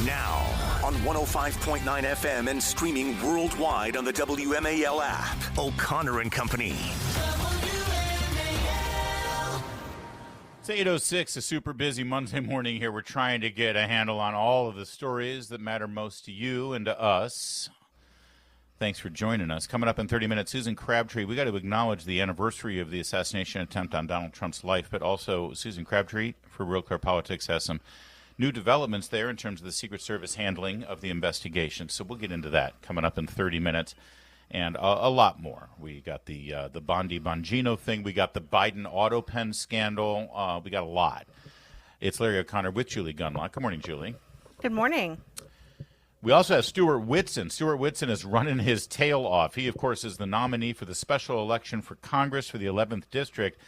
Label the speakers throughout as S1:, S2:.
S1: Now, on 105.9 FM and streaming worldwide on the WMAL app, O'Connor and Company.
S2: It's 8:06, a super busy Monday morning here. We're trying to get a handle on all of the stories that matter most to you and to us. Thanks for joining us. Coming up in 30 minutes, Susan Crabtree. We got to acknowledge the anniversary of the assassination attempt on Donald Trump's life, but also Susan Crabtree for Real Clear Politics has some new developments there in terms of the Secret Service handling of the investigation. So we'll get into that coming up in 30 minutes and a lot more. We got the Bondi Bongino thing. We got the Biden auto pen scandal. We got a lot. It's Larry O'Connor with Julie Gunlock. Good morning, Julie.
S3: Good morning.
S2: We also have Stewart Whitson. Stewart Whitson is running his tail off. He, of course, is the nominee for the special election for Congress for the 11th District.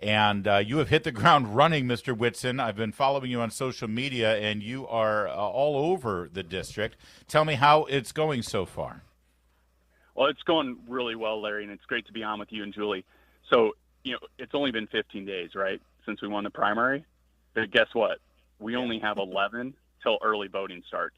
S2: And you have hit the ground running, Mr. Whitson. I've been following you on social media, and you are all over the district. Tell me how it's going so far.
S4: Well, it's going really well, Larry, and it's great to be on with you and Julie. So, it's only been 15 days, right, since we won the primary. But guess what? We only have 11 till early voting starts.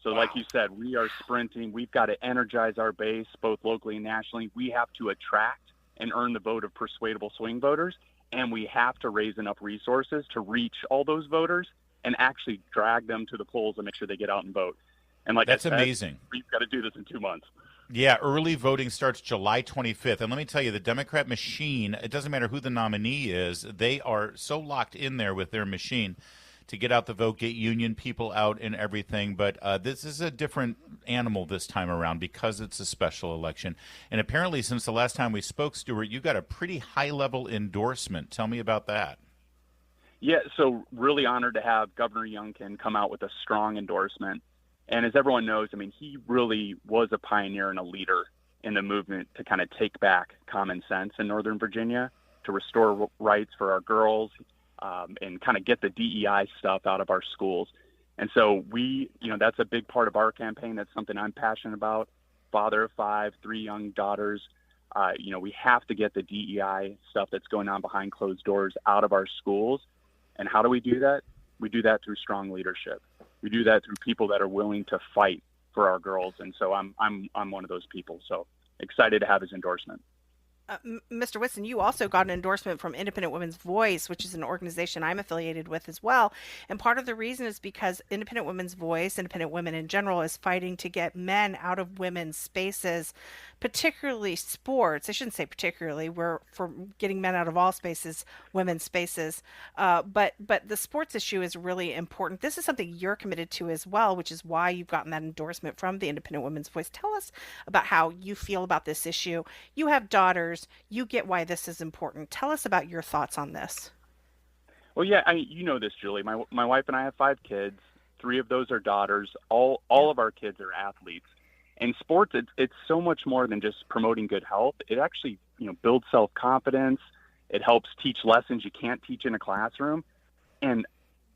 S4: So like you said, we are sprinting. We've got to energize our base, both locally and nationally. We have to attract and earn the vote of persuadable swing voters, and we have to raise enough resources to reach all those voters and actually drag them to the polls and make sure they get out and vote. And like
S2: that's
S4: I said,
S2: amazing.
S4: We've got to do this in 2 months.
S2: Yeah, early voting starts July 25th. And let me tell you, the Democrat machine, it doesn't matter who the nominee is, they are so locked in there with their machine to get out the vote, get union people out and everything. But this is a different animal this time around because it's a special election. And apparently since the last time we spoke, Stewart, you got a pretty high-level endorsement. Tell me about that.
S4: Yeah, so really honored to have Governor Youngkin come out with a strong endorsement. And as everyone knows, he really was a pioneer and a leader in the movement to kind of take back common sense in Northern Virginia, to restore rights for our girls, and kind of get the DEI stuff out of our schools. And so that's a big part of our campaign. That's something I'm passionate about. Father of 5, 3 young daughters. We have to get the DEI stuff that's going on behind closed doors out of our schools. And how do we do that? We do that through strong leadership. We do that through people that are willing to fight for our girls. And so I'm one of those people. So excited to have his endorsement.
S3: Mr. Whitson, you also got an endorsement from Independent Women's Voice, which is an organization I'm affiliated with as well. And part of the reason is because Independent Women's Voice, independent women in general, is fighting to get men out of women's spaces, particularly sports. I shouldn't say particularly. We're for getting men out of all spaces, women's spaces. But the sports issue is really important. This is something you're committed to as well, which is why you've gotten that endorsement from the Independent Women's Voice. Tell us about how you feel about this issue. You have daughters. You get why this is important. Tell us about your thoughts on this.
S4: Well, yeah, you know this, Julie. My wife and I have 5 kids. 3 of those are daughters. All of our kids are athletes. And sports, it's so much more than just promoting good health. It actually, builds self-confidence. It helps teach lessons you can't teach in a classroom. And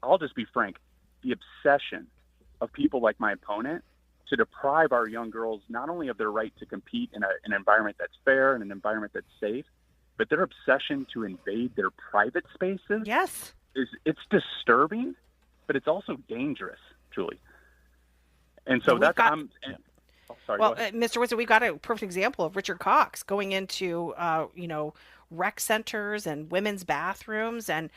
S4: I'll just be frank, the obsession of people like my opponent to deprive our young girls not only of their right to compete in an environment that's fair and an environment that's safe, but their obsession to invade their private spaces.
S3: Yes,
S4: it's disturbing, but it's also dangerous, Julie. And so
S3: Mr. Whitson, we got a perfect example of Richard Cox going into rec centers and women's bathrooms, and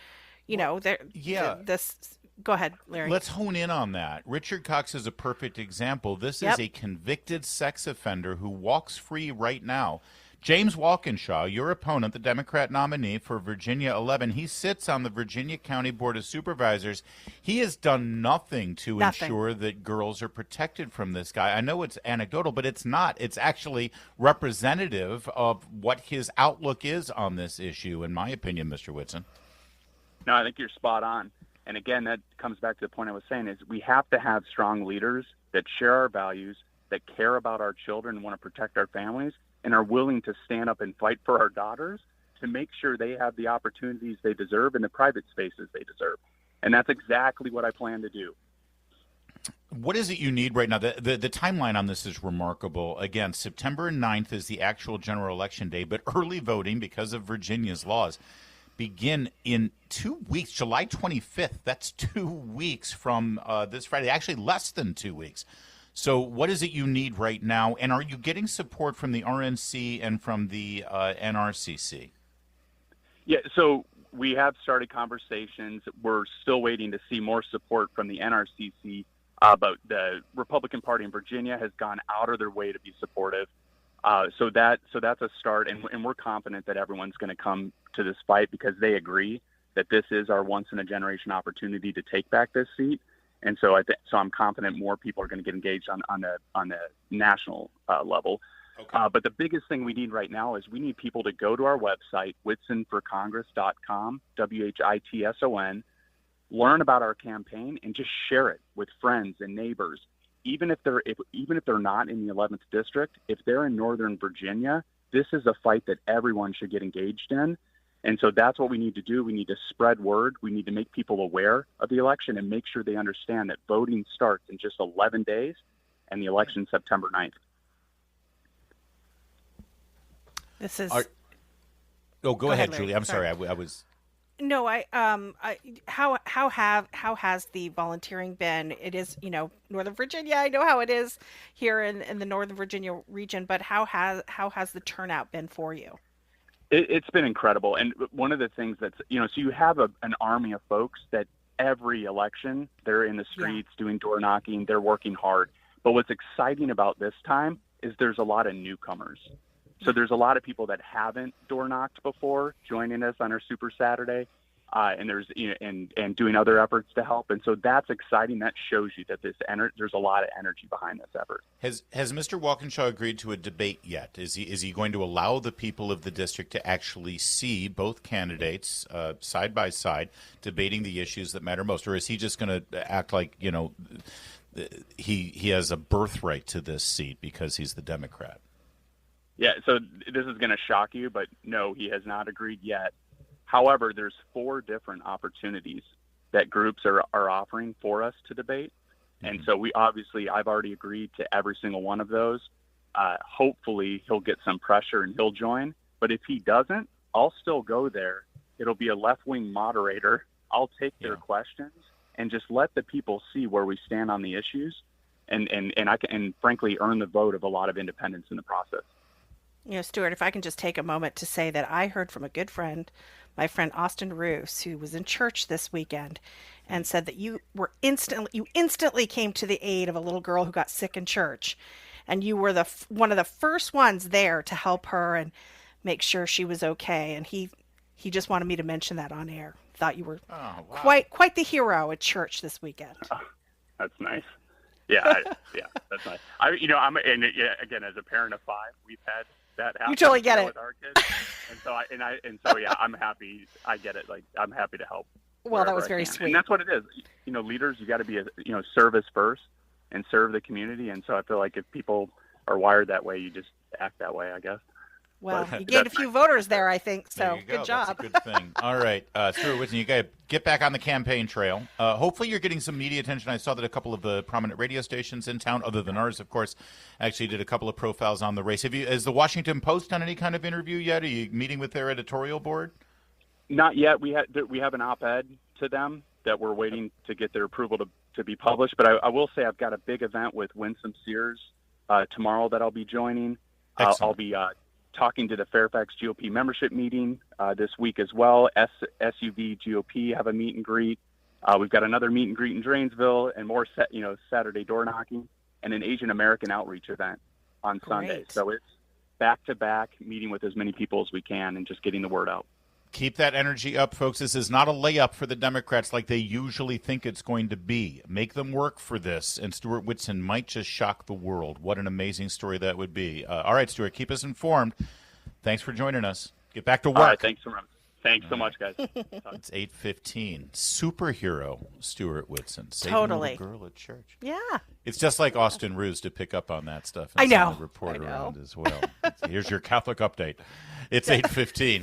S3: this. Go ahead, Larry.
S2: Let's hone in on that. Richard Cox is a perfect example. This is a convicted sex offender who walks free right now. James Walkinshaw, your opponent, the Democrat nominee for Virginia 11, he sits on the Virginia County Board of Supervisors. He has done nothing to ensure that girls are protected from this guy. I know it's anecdotal, but it's not. It's actually representative of what his outlook is on this issue, in my opinion, Mr. Whitson.
S4: No, I think you're spot on. And again, that comes back to the point I was saying, is we have to have strong leaders that share our values, that care about our children and want to protect our families, and are willing to stand up and fight for our daughters to make sure they have the opportunities they deserve in the private spaces they deserve. And that's exactly what I plan to do.
S2: What is it you need right now? The timeline on this is remarkable. Again, September 9th is the actual general election day, but early voting, because of Virginia's laws, begin in 2 weeks, July 25th. That's 2 weeks from this Friday, actually less than 2 weeks. So what is it you need right now? And are you getting support from the RNC and from the NRCC?
S4: Yeah, so we have started conversations. We're still waiting to see more support from the NRCC, but the Republican Party in Virginia has gone out of their way to be supportive. So that's a start, and we're confident that everyone's going to come to this fight because they agree that this is our once-in-a-generation opportunity to take back this seat. And so I'm confident more people are going to get engaged on the national level.
S2: Okay.
S4: But the biggest thing we need right now is we need people to go to our website, whitsonforcongress.com, WHITSON, learn about our campaign, and just share it with friends and neighbors. Even if they're not in the 11th district, if they're in Northern Virginia, this is a fight that everyone should get engaged in. And so that's what we need to do. We need to spread word. We need to make people aware of the election and make sure they understand that voting starts in just 11 days and the election September 9th.
S3: This is.
S2: Go ahead,
S3: Larry.
S2: Julie. I'm sorry. I was.
S3: No, how has the volunteering been? It is, Northern Virginia. I know how it is here in the Northern Virginia region, but how has the turnout been for you?
S4: It's been incredible. And one of the things that's, so you have an army of folks that every election, they're in the streets doing door knocking, they're working hard. But what's exciting about this time is there's a lot of newcomers. So there's a lot of people that haven't door knocked before joining us on our Super Saturday, and there's and doing other efforts to help. And so that's exciting. That shows you that there's a lot of energy behind this effort.
S2: Has Mr. Walkinshaw agreed to a debate yet? Is he going to allow the people of the district to actually see both candidates side by side debating the issues that matter most, or is he just going to act like he has a birthright to this seat because he's the Democrat?
S4: Yeah, so this is going to shock you, but no, he has not agreed yet. However, there's 4 different opportunities that groups are offering for us to debate. And so I've already agreed to every single one of those. Hopefully he'll get some pressure and he'll join. But if he doesn't, I'll still go there. It'll be a left-wing moderator. I'll take their questions and just let the people see where we stand on the issues and frankly earn the vote of a lot of independents in the process.
S3: Stewart, if I can just take a moment to say that I heard from a good friend, my friend Austin Roos, who was in church this weekend, and said that you instantly came to the aid of a little girl who got sick in church, and you were one of the first ones there to help her and make sure she was okay. And he just wanted me to mention that on air. Thought you were quite the hero at church this weekend.
S4: Oh, that's nice. Yeah, that's nice. Again, as a parent of 5, we've had that happen.
S3: You totally get it
S4: with our kids, I'm happy. I get it. Like, I'm happy to help.
S3: Well, that was very sweet.
S4: And that's what it is. Leaders, you got to be service first and serve the community. And so I feel like if people are wired that way, you just act that way, I guess.
S3: Well, you gained a few voters there, I think. So good job.
S2: That's a good thing. All right, Stewart Whitson, you got to get back on the campaign trail. Hopefully you're getting some media attention. I saw that a couple of the prominent radio stations in town, other than ours, of course, actually did a couple of profiles on the race. Has the Washington Post done any kind of interview yet? Are you meeting with their editorial board?
S4: Not yet. We have an op-ed to them that we're waiting to get their approval to be published. But I will say I've got a big event with Winsome Sears tomorrow that I'll be joining. I'll be talking to the Fairfax GOP membership meeting this week as well. SUV GOP have a meet and greet. We've got another meet and greet in Drainsville and more Saturday door knocking and an Asian American outreach event on Sunday. So it's back-to-back meeting with as many people as we can and just getting the word out.
S2: Keep that energy up, folks. This is not a layup for the Democrats like they usually think it's going to be. Make them work for this, and Stewart Whitson might just shock the world. What an amazing story that would be. All right, Stewart, keep us informed. Thanks for joining us. Get back to work.
S4: All right, thanks so much, guys.
S2: It's 8:15. Superhero Stewart Whitson.
S3: Totally.
S2: Saving a little girl at church.
S3: Yeah.
S2: It's just like Austin Roos to pick up on that stuff. And
S3: I know.
S2: Report around as well. Here's your Catholic update. It's 8:15.